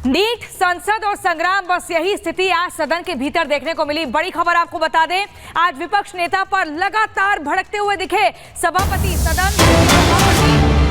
NEET, संसद और संग्राम, बस यही स्थिति आज सदन के भीतर देखने को मिली। बड़ी खबर आपको बता दें, आज विपक्ष नेता पर लगातार भड़कते हुए दिखे सभापति सदन,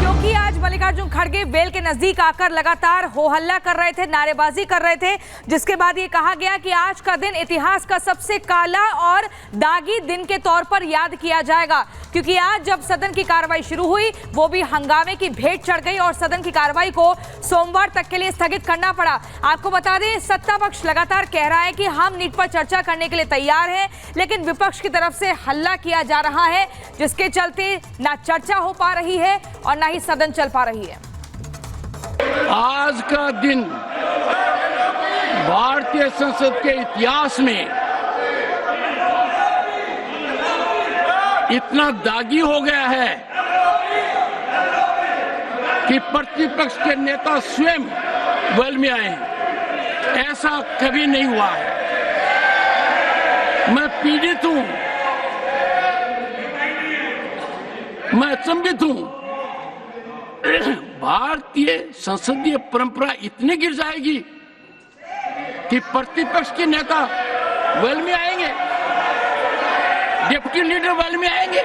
क्योंकि आज मल्लिकार्जुन खड़गे वेल के नजदीक आकर लगातार हो हल्ला कर रहे थे, नारेबाजी कर रहे थे, जिसके बाद ये कहा गया कि आज का दिन इतिहास का सबसे काला और दागी दिन के तौर पर याद किया जाएगा, क्योंकि आज जब सदन की कार्रवाई शुरू हुई वो भी हंगामे की भेंट चढ़ गई और सदन की कार्रवाई को सोमवार तक के लिए स्थगित करना पड़ा। आपको बता दें, सत्ता पक्ष लगातार कह रहा है कि हम नीट पर चर्चा करने के लिए तैयार हैं, लेकिन विपक्ष की तरफ से हल्ला किया जा रहा है, जिसके चलते ना चर्चा हो पा रही है और ना ही सदन चल पा रही है। आज का दिन भारतीय संसद के इतिहास में इतना दागी हो गया है कि प्रतिपक्ष के नेता स्वयं वेल में आए हैं। ऐसा कभी नहीं हुआ है। मैं पीड़ित हूं, मैं अचंभित हूं। भारतीय संसदीय परंपरा इतनी गिर जाएगी कि प्रतिपक्ष के नेता वेल में आएंगे, डिप्टी लीडर वेल में आएंगे।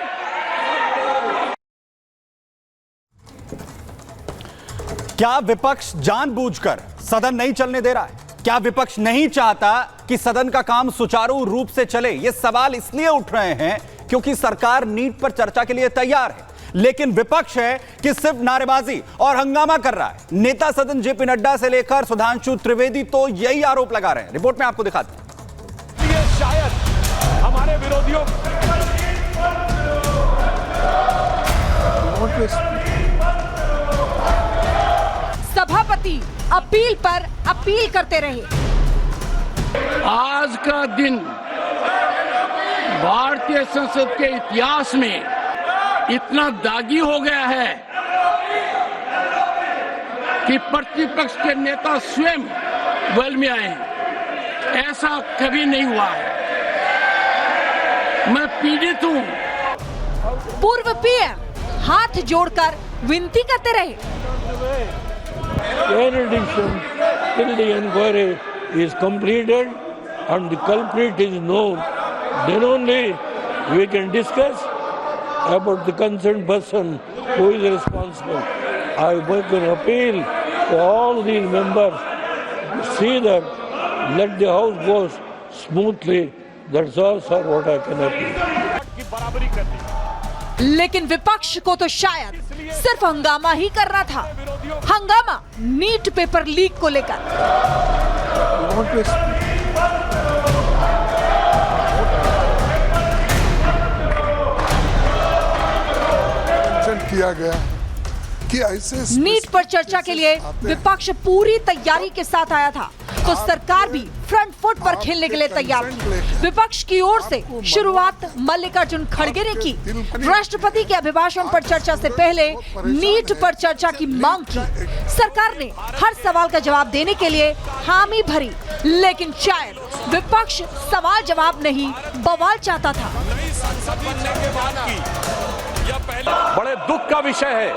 क्या विपक्ष जानबूझकर सदन नहीं चलने दे रहा है? क्या विपक्ष नहीं चाहता कि सदन का काम सुचारू रूप से चले? ये सवाल इसलिए उठ रहे हैं क्योंकि सरकार नीट पर चर्चा के लिए तैयार है, लेकिन विपक्ष है कि सिर्फ नारेबाजी और हंगामा कर रहा है। नेता सदन जेपी नड्डा से लेकर सुधांशु त्रिवेदी तो यही आरोप लगा रहे हैं। रिपोर्ट में आपको दिखाते हैं। ये शायद हमारे विरोधियों सभापति अपील पर अपील करते रहे। आज का दिन भारतीय संसद के इतिहास में इतना दागी हो गया है कि प्रतिपक्ष के नेता स्वयं वेल में आए हैं। ऐसा कभी नहीं हुआ है। मैं पीड़ित हूं। पूर्व पीएम हाथ जोड़कर विनती करते रहे। In addition, till the inquiry is completed and the culprit is known, then only we can discuss about the concerned person who is responsible. I make an appeal to all these members to see that let the house go smoothly. That's all, sir, what I can appeal. लेकिन विपक्ष को तो शायद सिर्फ हंगामा ही करना था। हंगामा नीट पेपर लीक को लेकर। किया गया कि ऐसे नीट पर चर्चा के लिए विपक्ष पूरी तैयारी के साथ आया था, तो सरकार भी फ्रंट फुट पर खेलने के लिए तैयार थी। विपक्ष की ओर से शुरुआत मल्लिकार्जुन खड़गे ने की। राष्ट्रपति के अभिभाषण पर चर्चा से पहले नीट पर चर्चा की मांग की। सरकार ने हर सवाल का जवाब देने के लिए हामी भरी, लेकिन शायद विपक्ष सवाल जवाब नहीं बवाल चाहता था। बड़े दुख का विषय है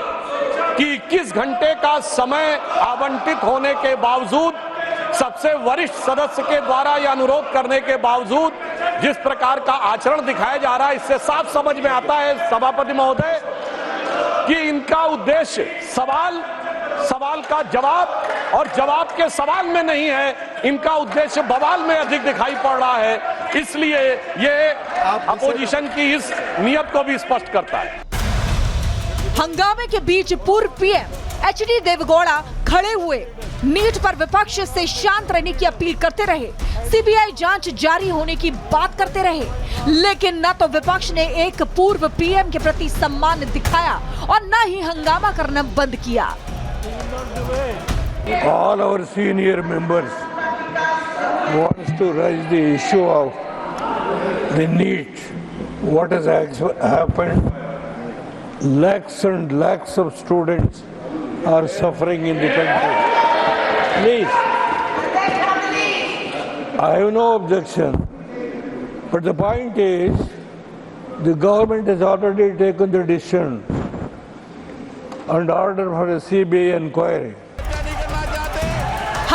कि 21 घंटे का समय आवंटित होने के बावजूद, सबसे वरिष्ठ सदस्य के द्वारा यह अनुरोध करने के बावजूद जिस प्रकार का आचरण दिखाया जा रहा है, इससे साफ समझ में आता है सभापति महोदय कि इनका उद्देश्य सवाल का जवाब और जवाब के सवाल में नहीं है, इनका उद्देश्य बवाल में अधिक दिखाई पड़ रहा है। इसलिए ये अपोजिशन की इस नियत को भी स्पष्ट करता है। हंगामे के बीच पूर्व पीएम एचडी देवेगौड़ा खड़े हुए नीट पर विपक्ष से शांत रहने की अपील करते रहे। सीबीआई जांच जारी होने की बात करते रहे, लेकिन न तो विपक्ष ने एक पूर्व पीएम के प्रति सम्मान दिखाया और न ही हंगामा करना बंद किया। All our senior members wants to raise the issue of the NEET. What has happened? Lakhs and lakhs of students are suffering in the country. Please, I have no objection, but the point is, the government has already taken the decision and order for a CBI inquiry.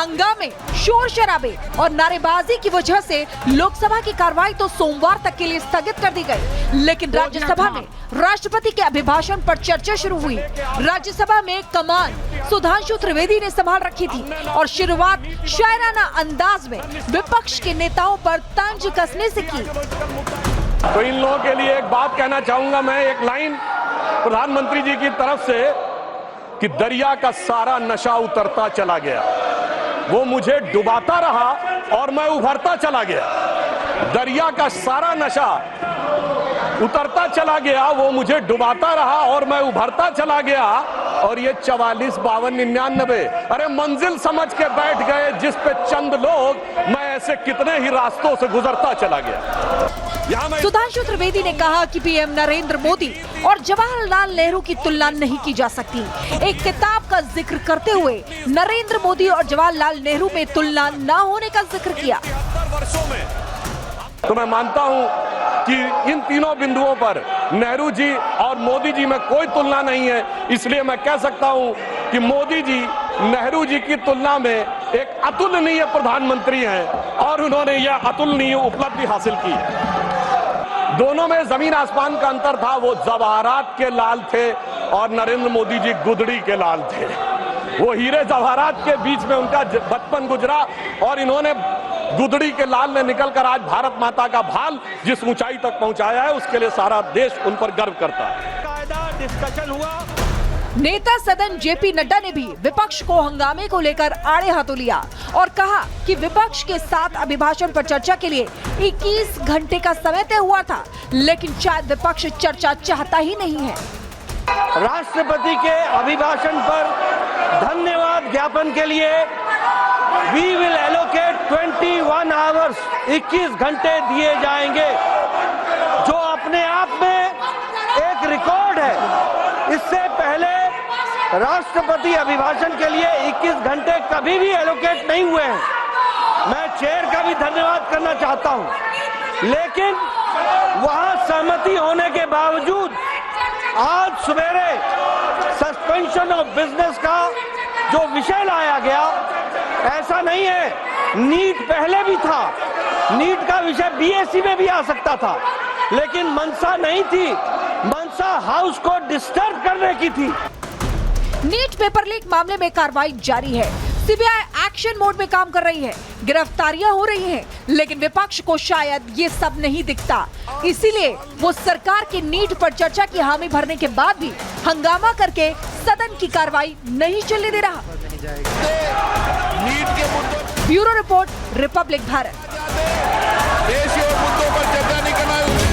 हंगामे, शोर शराबे और नारेबाजी की वजह से लोकसभा की कार्रवाई तो सोमवार तक के लिए स्थगित कर दी गई। लेकिन राज्यसभा में राष्ट्रपति के अभिभाषण पर चर्चा शुरू हुई। राज्यसभा में कमान सुधांशु त्रिवेदी ने संभाल रखी थी और शुरुआत शायराना अंदाज में विपक्ष के नेताओं पर तंज कसने से की। तो इन लोगों के लिए एक बात कहना चाहूंगा मैं, एक लाइन प्रधानमंत्री जी की तरफ से कि दरिया का सारा नशा उतरता चला गया, वो मुझे डुबाता रहा और मैं उभरता चला गया। दरिया का सारा नशा उतरता चला गया, वो मुझे डुबाता रहा और मैं उभरता चला गया। और ये 44, 52, 99, अरे मंजिल समझ के बैठ गए जिस पे चंद लोग, मैं ऐसे कितने ही रास्तों से गुजरता चला गया। सुधांशु त्रिवेदी ने कहा कि पीएम नरेंद्र मोदी और जवाहरलाल नेहरू की तुलना नहीं की जा सकती। एक किताब का जिक्र करते हुए नरेंद्र मोदी और जवाहरलाल नेहरू में तुलना न होने का जिक्र किया। तो मैं मानता हूं कि इन तीनों बिंदुओं पर नेहरू जी और मोदी जी में कोई तुलना नहीं है। इसलिए मैं कह सकता हूं कि मोदी जी नेहरू जी की तुलना में एक अतुलनीय प्रधानमंत्री हैं और उन्होंने यह अतुलनीय उपलब्धि हासिल की है। दोनों में जमीन आसमान का अंतर था। वो जवाहरात के लाल थे और नरेंद्र मोदी जी गुदड़ी के लाल थे। वो हीरे जवाहरात के बीच में उनका बचपन गुजरा और इन्होंने गुदड़ी के लाल ने निकलकर आज भारत माता का भाल जिस ऊंचाई तक पहुंचाया है, उसके लिए सारा देश उन पर गर्व करता है। डिस्कशन हुआ। नेता सदन जेपी नड्डा ने भी विपक्ष को हंगामे को लेकर आड़े हाथों लिया और कहा कि विपक्ष के साथ अभिभाषण पर चर्चा के लिए 21 घंटे का समय तय हुआ था, लेकिन शायद विपक्ष चर्चा चाहता ही नहीं है। राष्ट्रपति के अभिभाषण पर धन्यवाद ज्ञापन के लिए वी विल एलोकेट 21 आवर्स, 21 घंटे दिए जाएंगे, जो अपने आप में एक रिकॉर्ड है। इससे पहले राष्ट्रपति अभिभाषण के लिए 21 घंटे कभी भी एलोकेट नहीं हुए हैं। मैं चेयर का भी धन्यवाद करना चाहता हूं, लेकिन वहां सहमति होने के बावजूद आज सवेरे सस्पेंशन ऑफ बिजनेस का जो विषय लाया गया, ऐसा नहीं है। नीट पहले भी था, नीट का विषय बीएससी में भी आ सकता था, लेकिन मंशा नहीं थी, मंशा हाउस को डिस्टर्ब करने की थी। नीट पेपर लीक मामले में कार्रवाई जारी है। सीबीआई एक्शन मोड में काम कर रही है, गिरफ्तारियां हो रही हैं, लेकिन विपक्ष को शायद ये सब नहीं दिखता। इसीलिए वो सरकार की नीट पर चर्चा की हामी भरने के बाद भी हंगामा करके सदन की कार्रवाई नहीं चलने दे रहा। नीट के मुद्दों ब्यूरो रिपोर्ट, रिपब्लिक भारत।